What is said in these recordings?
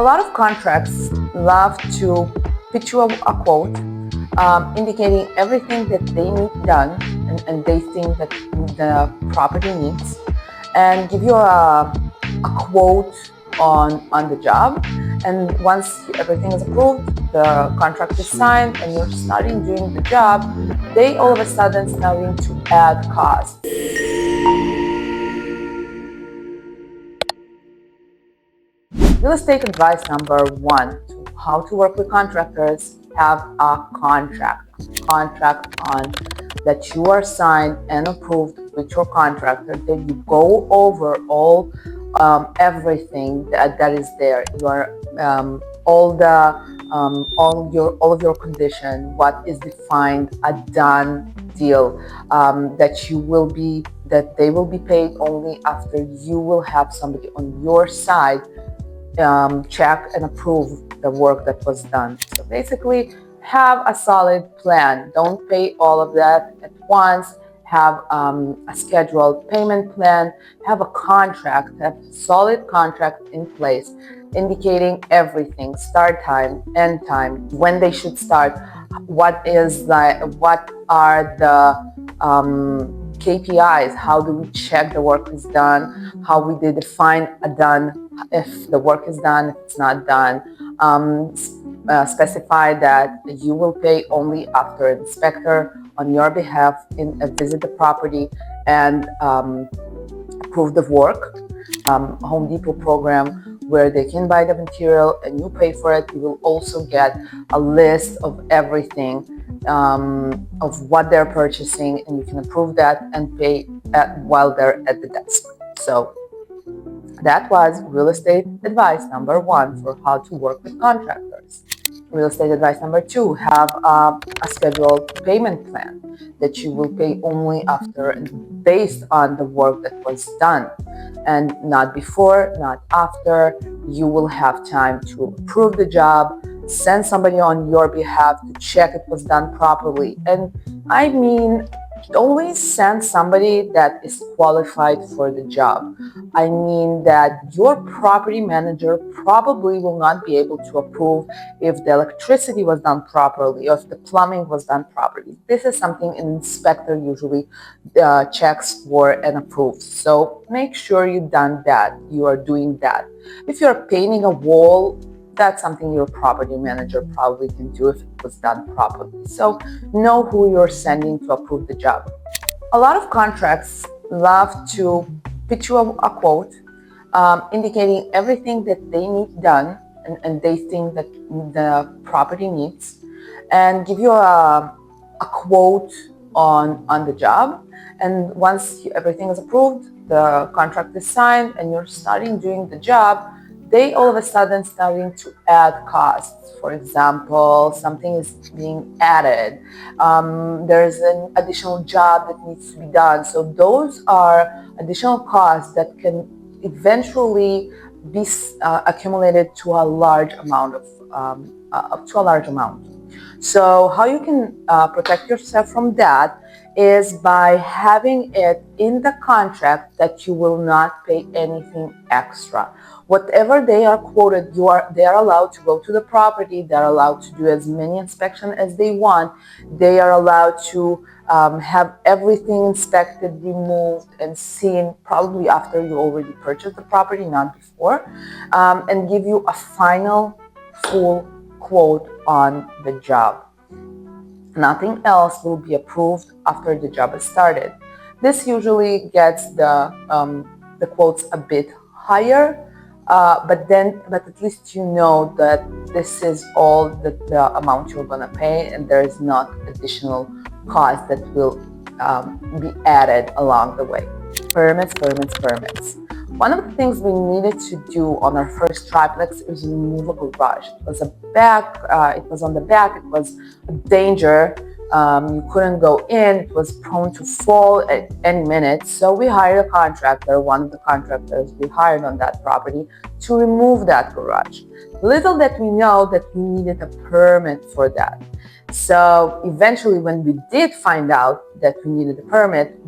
A lot of contracts love to pitch you a quote indicating everything that they need done and they think that the property needs, and give you a quote on the job. And once everything is approved, the contract is signed, and you're starting doing the job, they all of a sudden starting to add costs. Real estate advice number one to how to work with contractors: have a contract on that you are signed and approved with your contractor, that you go over all everything that is there. Your all of your condition, what is defined, a done deal, that they will be paid only after you will have somebody on your side check and approve the work that was done. So basically, have a solid plan. Don't pay all of that at once. Have a scheduled payment plan. Have a contract, have a solid contract in place, indicating everything: start time, end time, when they should start, what are the KPIs, how do we check the work is done, how we define a done, if the work is done, if it's not done. Specify that you will pay only after an inspector on your behalf visit the property and approve the work. Home Depot program where they can buy the material and you pay for it. You will also get a list of everything of what they're purchasing, and you can approve that and pay while they're at the desk. So that was real estate advice number one for how to work with contractors. Real estate advice number two: have a scheduled payment plan that you will pay only after and based on the work that was done, and not before, not after. You will have time to approve the job, send somebody on your behalf to check it was done properly. And I mean, only send somebody that is qualified for the job. I mean that your property manager probably will not be able to approve if the electricity was done properly or if the plumbing was done properly. This is something an inspector usually checks for and approves. So make sure you are doing that. If you're painting a wall, that's something your property manager probably can do if it was done properly. So know who you're sending to approve the job. A lot of contracts love to pitch you a quote indicating everything that they need done and they think that the property needs, and give you a quote on the job. And once everything is approved, the contract is signed, and you're starting doing the job, they all of a sudden starting to add costs. For example, something is being added. There's an additional job that needs to be done. So those are additional costs that can eventually be accumulated to a large amount So how you can protect yourself from that is by having it in the contract that you will not pay anything extra. Whatever they are quoted, they are allowed to go to the property. They are allowed to do as many inspections as they want. They are allowed to have everything inspected, removed, and seen probably after you already purchased the property, not before, and give you a final full quote on the job. Nothing else will be approved after the job is started. This usually gets the quotes a bit higher, but at least you know that this is all the amount you're gonna pay, and there is not additional cost that will be added along the way. Permits. One of the things we needed to do on our first triplex is remove a garage. It was on the back, it was a danger. You couldn't go in, it was prone to fall at any minute. So we hired a contractor, one of the contractors we hired on that property, to remove that garage. Little that we know that we needed a permit for that. So eventually when we did find out that we needed a permit,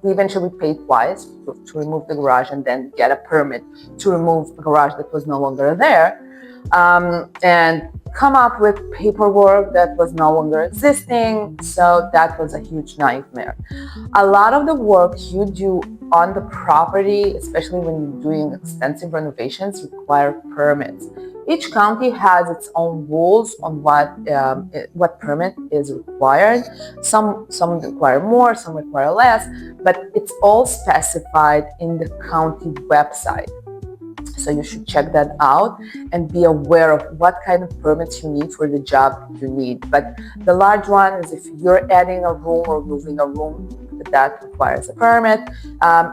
we eventually paid twice to remove the garage and then get a permit to remove a garage that was no longer there, and come up with paperwork that was no longer existing. So that was a huge nightmare. A lot of the work you do on the property, especially when you're doing extensive renovations, require permits. Each county has its own rules on what permit is required. Some require more, some require less, but it's all specified in the county website. So you should check that out and be aware of what kind of permits you need for the job you need. But the large one is if you're adding a room or moving a room, that requires a permit.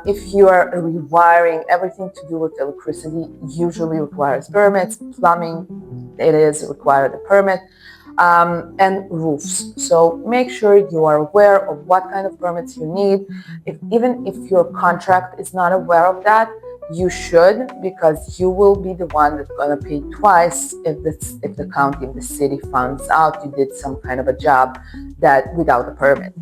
If you are rewiring, everything to do with electricity usually requires permits. Plumbing, it is required a permit. And roofs. So make sure you are aware of what kind of permits you need. Even if your contract is not aware of that, you should, because you will be the one that's going to pay twice if the county, if the city finds out you did some kind of a job that without a permit.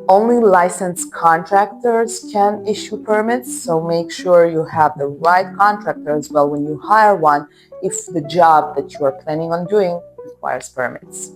Only licensed contractors can issue permits, so make sure you have the right contractor as well when you hire one if the job that you are planning on doing requires permits.